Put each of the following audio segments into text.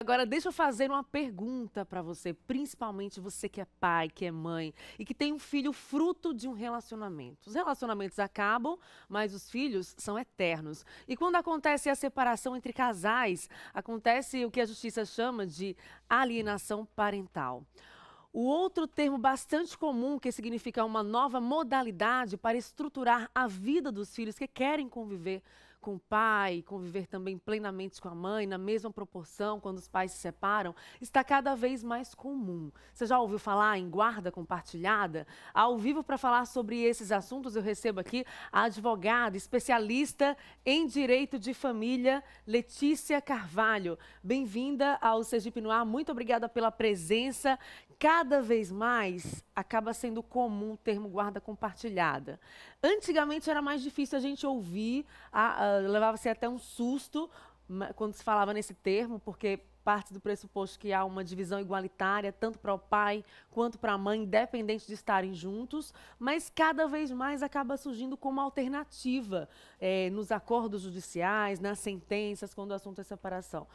Agora, deixa eu fazer uma pergunta para você, principalmente você que é pai, que é mãe e que tem um filho fruto de um relacionamento. Os relacionamentos acabam, mas os filhos são eternos. E quando acontece a separação entre casais, acontece o que a justiça chama de alienação parental. O outro termo bastante comum, que significa uma nova modalidade para estruturar a vida dos filhos que querem conviver com o pai, conviver também plenamente com a mãe, na mesma proporção, quando os pais se separam, está cada vez mais comum. Você já ouviu falar em guarda compartilhada? Ao vivo, para falar sobre esses assuntos, eu recebo aqui a advogada, especialista em direito de família, Letícia Carvalho. Bem-vinda ao Sergipe no Ar, muito obrigada pela presença. Cada vez mais acaba sendo comum o termo guarda compartilhada. Antigamente era mais difícil a gente ouvir, levava-se até um susto quando se falava nesse termo, porque parte do pressuposto que há uma divisão igualitária, tanto para o pai quanto para a mãe, independente de estarem juntos, mas cada vez mais acaba surgindo como alternativa nos acordos judiciais, nas sentenças, quando o assunto é separação.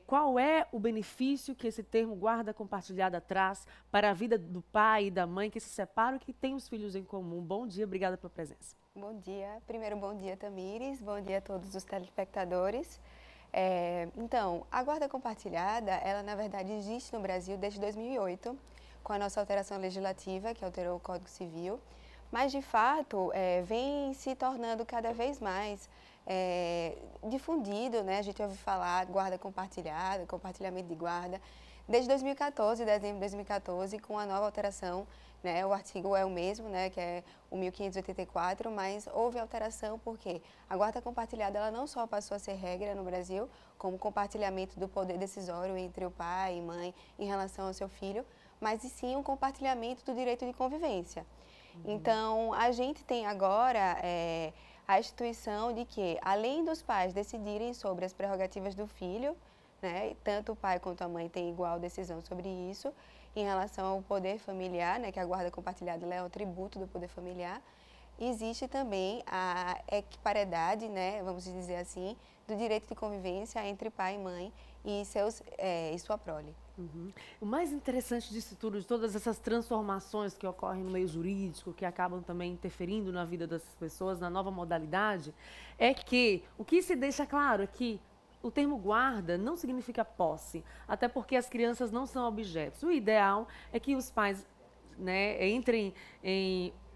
Qual é o benefício que esse termo guarda compartilhada traz para a vida do pai e da mãe que se separam e que têm os filhos em comum? Bom dia, obrigada pela presença. Bom dia. Primeiro, bom dia, Tamires. Bom dia a todos os telespectadores. Então, a guarda compartilhada, ela na verdade existe no Brasil desde 2008, com a nossa alteração legislativa, que alterou o Código Civil, mas de fato vem se tornando cada vez mais difundido, né? A gente ouve falar guarda compartilhada, compartilhamento de guarda, desde 2014, dezembro de 2014, com a nova alteração, né? O artigo é o mesmo, né? Que é o 1584, mas houve alteração porque a guarda compartilhada ela não só passou a ser regra no Brasil, como compartilhamento do poder decisório entre o pai e mãe em relação ao seu filho, mas e sim um compartilhamento do direito de convivência. Então, a gente tem agora a instituição de que, além dos pais decidirem sobre as prerrogativas do filho, né, tanto o pai quanto a mãe têm igual decisão sobre isso, em relação ao poder familiar, né, que a guarda compartilhada é o tributo do poder familiar, existe também a equiparidade, né, vamos dizer assim, do direito de convivência entre pai e mãe e sua prole. O mais interessante disso tudo, de todas essas transformações que ocorrem no meio jurídico, que acabam também interferindo na vida dessas pessoas, na nova modalidade, é que o que se deixa claro é que o termo guarda não significa posse, até porque as crianças não são objetos. O ideal é que os pais, né, entrem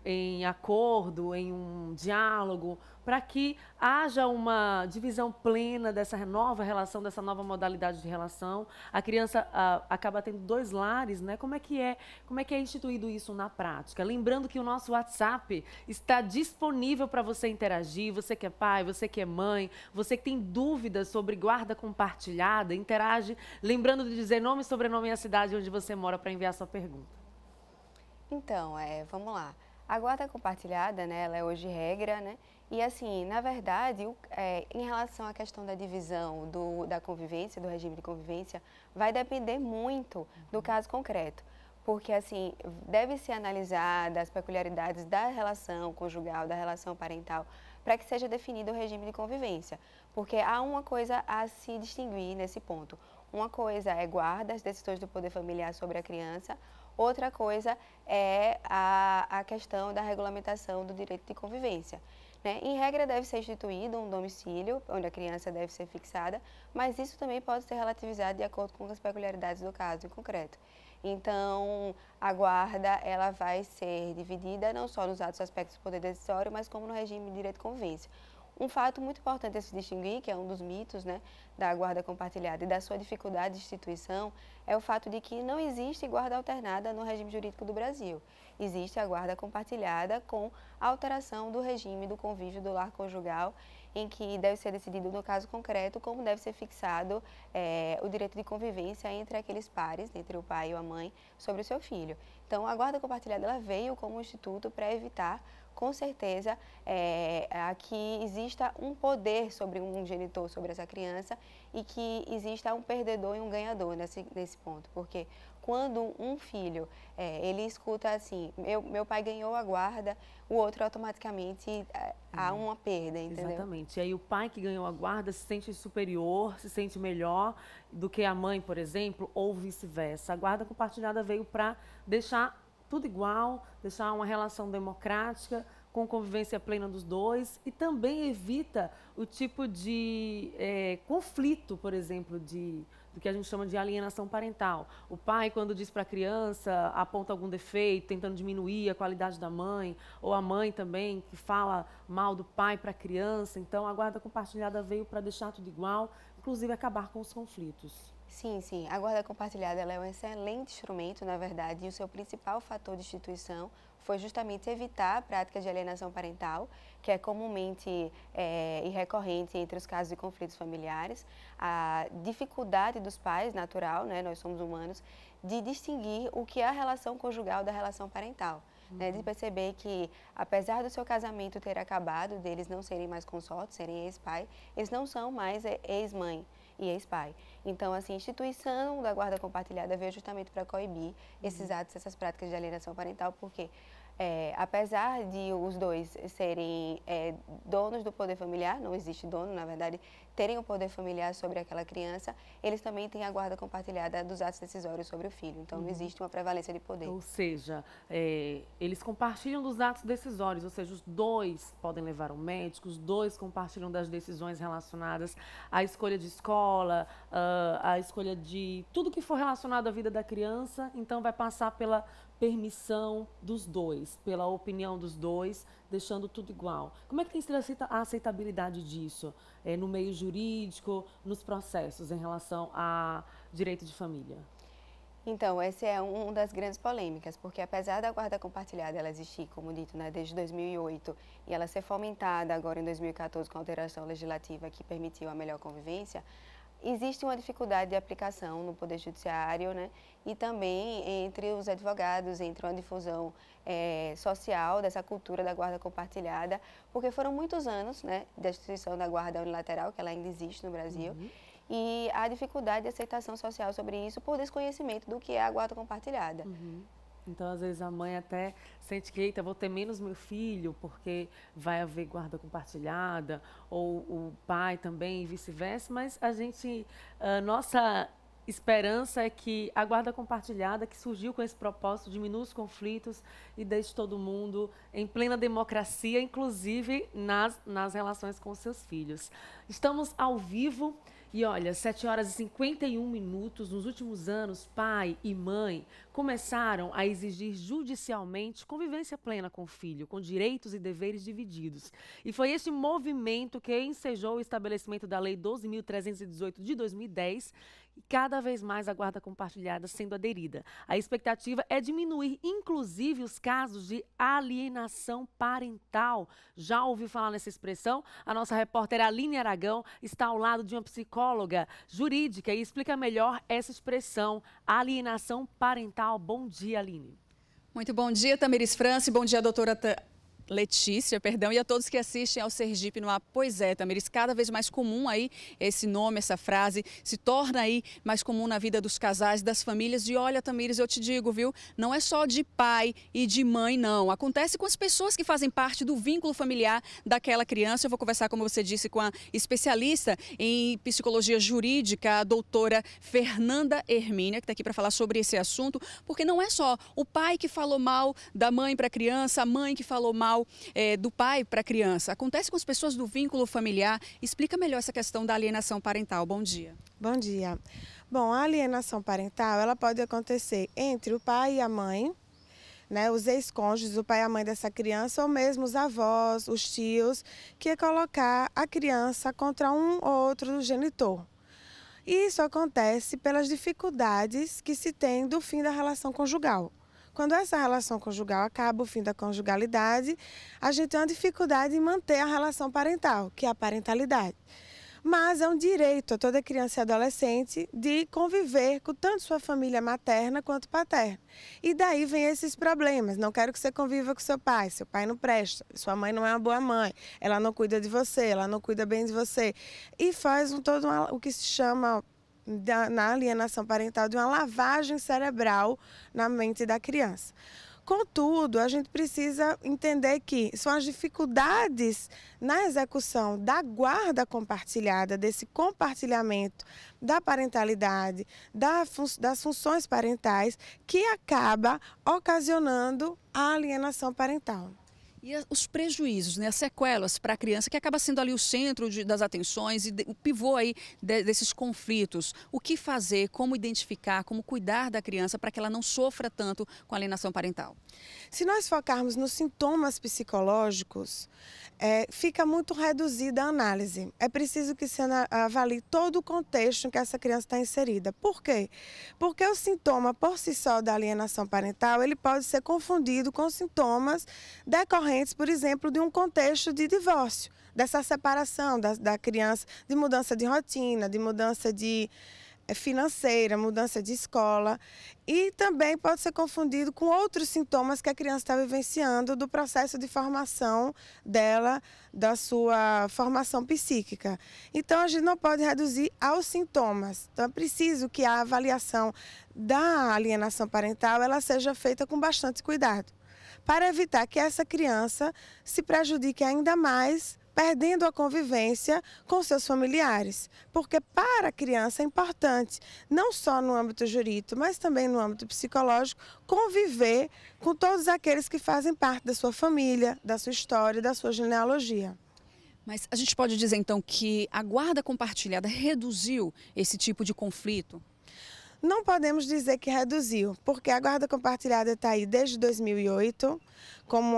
em acordo, em um diálogo, para que haja uma divisão plena dessa nova relação, dessa nova modalidade de relação. A criança acaba tendo dois lares, né? Como é que é instituído isso na prática? Lembrando que o nosso WhatsApp está disponível para você interagir, você que é pai, você que é mãe, você que tem dúvidas sobre guarda compartilhada, interage, lembrando de dizer nome, sobrenome e a cidade onde você mora para enviar sua pergunta. Então, vamos lá. A guarda compartilhada, né, ela é hoje regra, né? E assim, na verdade, em relação à questão da divisão da convivência, do regime de convivência, vai depender muito do caso concreto. Porque, assim, deve ser analisada as peculiaridades da relação conjugal, da relação parental, para que seja definido o regime de convivência. Porque há uma coisa a se distinguir nesse ponto. Uma coisa é guarda, as decisões do poder familiar sobre a criança. Outra coisa é a questão da regulamentação do direito de convivência. Né? Em regra, deve ser instituído um domicílio, onde a criança deve ser fixada, mas isso também pode ser relativizado de acordo com as peculiaridades do caso em concreto. Então, a guarda ela vai ser dividida não só nos atos aspectos do poder decisório, mas como no regime de direito de convivência. Um fato muito importante a se distinguir, que é um dos mitos, né, da guarda compartilhada e da sua dificuldade de instituição, é o fato de que não existe guarda alternada no regime jurídico do Brasil. Existe a guarda compartilhada com a alteração do regime do convívio do lar conjugal, em que deve ser decidido no caso concreto como deve ser fixado o direito de convivência entre aqueles pares, entre o pai e a mãe, sobre o seu filho. Então, a guarda compartilhada ela veio como um instituto para evitar com certeza que exista um poder sobre um genitor, sobre essa criança, e que exista um perdedor e um ganhador nesse ponto, porque quando um filho, ele escuta assim, meu pai ganhou a guarda, o outro automaticamente há uma perda, entendeu? Exatamente. E aí o pai que ganhou a guarda se sente superior, se sente melhor do que a mãe, por exemplo, ou vice-versa. A guarda compartilhada veio para deixar tudo igual, deixar uma relação democrática, com convivência plena dos dois, e também evita o tipo de conflito, por exemplo, do que a gente chama de alienação parental. O pai, quando diz para a criança, aponta algum defeito, tentando diminuir a qualidade da mãe, ou a mãe também, que fala mal do pai para a criança. Então, a guarda compartilhada veio para deixar tudo igual, inclusive acabar com os conflitos. Sim, sim. A guarda compartilhada ela é um excelente instrumento, na verdade, e o seu principal fator de instituição foi justamente evitar a prática de alienação parental, que é comumente e recorrente entre os casos de conflitos familiares. A dificuldade dos pais, natural, né, nós somos humanos, de distinguir o que é a relação conjugal da relação parental. Né, de perceber que, apesar do seu casamento ter acabado, deles não serem mais consortes, serem ex-pai, eles não são mais ex-mãe e ex-pai. Então, assim, a instituição da guarda compartilhada veio justamente para coibir esses atos, essas práticas de alienação parental, porque apesar de os dois serem donos do poder familiar, não existe dono, na verdade, terem o poder familiar sobre aquela criança, eles também têm a guarda compartilhada dos atos decisórios sobre o filho. Então, não existe uma prevalência de poder. Ou seja, eles compartilham dos atos decisórios, ou seja, os dois podem levar ao médico, os dois compartilham das decisões relacionadas à escolha de escola, à escolha de tudo que for relacionado à vida da criança, então vai passar pela permissão dos dois, pela opinião dos dois, deixando tudo igual. Como é que tem sido a aceitabilidade disso no meio jurídico, nos processos em relação a direito de família? Então, essa é uma das grandes polêmicas, porque apesar da guarda compartilhada ela existir, como dito, né, desde 2008, e ela ser fomentada agora em 2014 com a alteração legislativa que permitiu a melhor convivência, existe uma dificuldade de aplicação no Poder Judiciário, né, e também entre os advogados, entre uma difusão social dessa cultura da guarda compartilhada, porque foram muitos anos, né, da instituição da guarda unilateral, que ela ainda existe no Brasil, e a dificuldade de aceitação social sobre isso por desconhecimento do que é a guarda compartilhada. Então, às vezes, a mãe até sente que, eita, vou ter menos meu filho porque vai haver guarda compartilhada, ou o pai também e vice-versa, mas nossa esperança é que a guarda compartilhada, que surgiu com esse propósito, diminua os conflitos e deixe todo mundo em plena democracia, inclusive nas relações com seus filhos. Estamos ao vivo. E olha, 7h51, nos últimos anos, pai e mãe começaram a exigir judicialmente convivência plena com o filho, com direitos e deveres divididos. E foi esse movimento que ensejou o estabelecimento da Lei 12.318 de 2010, e cada vez mais a guarda compartilhada sendo aderida. A expectativa é diminuir, inclusive, os casos de alienação parental. Já ouviu falar nessa expressão? A nossa repórter Aline Aragão está ao lado de uma psicóloga jurídica e explica melhor essa expressão, alienação parental. Bom dia, Aline. Muito bom dia, Tamiris France. Bom dia, doutora Letícia, e a todos que assistem ao Sergipe no Ar. Pois é, Tamiris, cada vez mais comum aí esse nome, essa frase, se torna aí mais comum na vida dos casais, das famílias. E olha, Tamiris, eu te digo, viu, não é só de pai e de mãe, não. Acontece com as pessoas que fazem parte do vínculo familiar daquela criança. Eu vou conversar, como você disse, com a especialista em psicologia jurídica, a doutora Fernanda Hermínia, que está aqui para falar sobre esse assunto, porque não é só o pai que falou mal da mãe para a criança, a mãe que falou mal do pai para a criança. Acontece com as pessoas do vínculo familiar. Explica melhor essa questão da alienação parental. Bom dia. Bom dia. Bom, a alienação parental, ela pode acontecer entre o pai e a mãe, né, os ex-cônjuges, o pai e a mãe dessa criança, ou mesmo os avós, os tios, que é colocar a criança contra um ou outro genitor. Isso acontece pelas dificuldades que se tem do fim da relação conjugal. Quando essa relação conjugal acaba, o fim da conjugalidade, a gente tem uma dificuldade em manter a relação parental, que é a parentalidade. mas é um direito a toda criança e adolescente de conviver com tanto sua família materna quanto paterna. E daí vem esses problemas. Não quero que você conviva com seu pai não presta, sua mãe não é uma boa mãe, ela não cuida de você, ela não cuida bem de você. E faz o que se chama na alienação parental de uma lavagem cerebral na mente da criança. Contudo, a gente precisa entender que são as dificuldades na execução da guarda compartilhada, desse compartilhamento da parentalidade, das funções parentais, que acaba ocasionando a alienação parental. E os prejuízos, né, as sequelas para a criança, que acaba sendo ali o centro das atenções e o pivô aí desses conflitos. O que fazer, como identificar, como cuidar da criança para que ela não sofra tanto com a alienação parental? Se nós focarmos nos sintomas psicológicos, fica muito reduzida a análise. É preciso que se avalie todo o contexto em que essa criança está inserida. Por quê? Porque o sintoma por si só da alienação parental, ele pode ser confundido com sintomas decorrentes, por exemplo, de um contexto de divórcio, dessa separação da criança, de mudança de rotina, de mudança financeira, mudança de escola, e também pode ser confundido com outros sintomas que a criança está vivenciando do processo de formação dela, da sua formação psíquica. Então, a gente não pode reduzir aos sintomas. Então, é preciso que a avaliação da alienação parental ela seja feita com bastante cuidado, para evitar que essa criança se prejudique ainda mais, perdendo a convivência com seus familiares. Porque para a criança é importante, não só no âmbito jurídico, mas também no âmbito psicológico, conviver com todos aqueles que fazem parte da sua família, da sua história, da sua genealogia. Mas a gente pode dizer então que a guarda compartilhada reduziu esse tipo de conflito? Não podemos dizer que reduziu, porque a guarda compartilhada está aí desde 2008, como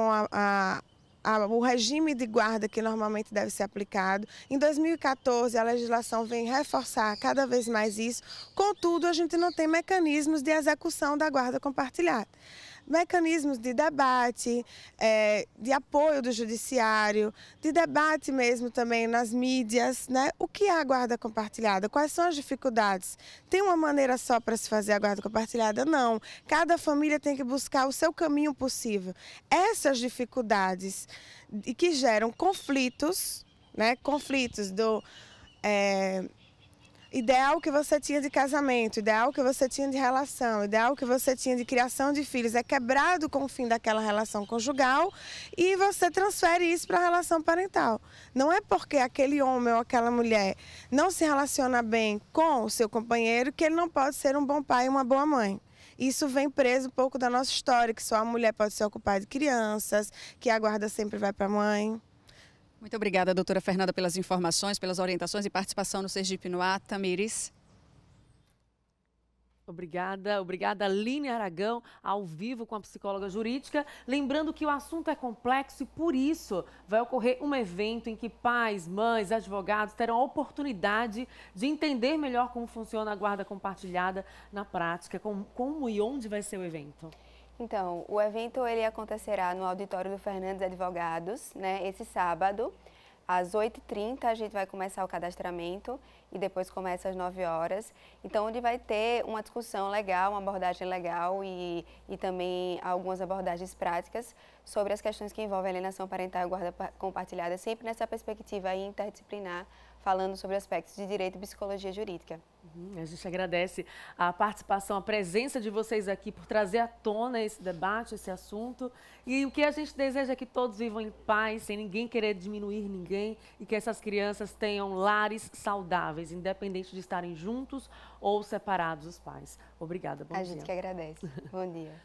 o regime de guarda que normalmente deve ser aplicado. Em 2014, a legislação vem reforçar cada vez mais isso. Contudo, a gente não tem mecanismos de execução da guarda compartilhada. Mecanismos de debate, de apoio do judiciário, de debate mesmo também nas mídias, né? O que é a guarda compartilhada? Quais são as dificuldades? Tem uma maneira só para se fazer a guarda compartilhada? Não. Cada família tem que buscar o seu caminho possível. Essas dificuldades que geram conflitos, né? Conflitos do ideal que você tinha de casamento, ideal que você tinha de relação, ideal que você tinha de criação de filhos é quebrado com o fim daquela relação conjugal e você transfere isso para a relação parental. Não é porque aquele homem ou aquela mulher não se relaciona bem com o seu companheiro que ele não pode ser um bom pai e uma boa mãe. Isso vem preso um pouco da nossa história, que só a mulher pode se ocupar de crianças, que a guarda sempre vai para a mãe. Muito obrigada, doutora Fernanda, pelas informações, pelas orientações e participação no Sergipe no Ar. Tamires. Obrigada, Aline Aragão, ao vivo com a psicóloga jurídica. Lembrando que o assunto é complexo e, por isso, vai ocorrer um evento em que pais, mães, advogados terão a oportunidade de entender melhor como funciona a guarda compartilhada na prática. Como e onde vai ser o evento? Então, o evento ele acontecerá no auditório do Fernandes Advogados, né, esse sábado, às 8h30 a gente vai começar o cadastramento e depois começa às 9 horas. Então, onde vai ter uma discussão legal, uma abordagem legal e também algumas abordagens práticas sobre as questões que envolvem alienação parental e guarda compartilhada, sempre nessa perspectiva aí interdisciplinar, falando sobre aspectos de direito e psicologia jurídica. A gente agradece a participação, a presença de vocês aqui por trazer à tona esse debate, esse assunto. E o que a gente deseja é que todos vivam em paz, sem ninguém querer diminuir ninguém e que essas crianças tenham lares saudáveis, independente de estarem juntos ou separados os pais. Obrigada, bom dia. A gente que agradece. Bom dia.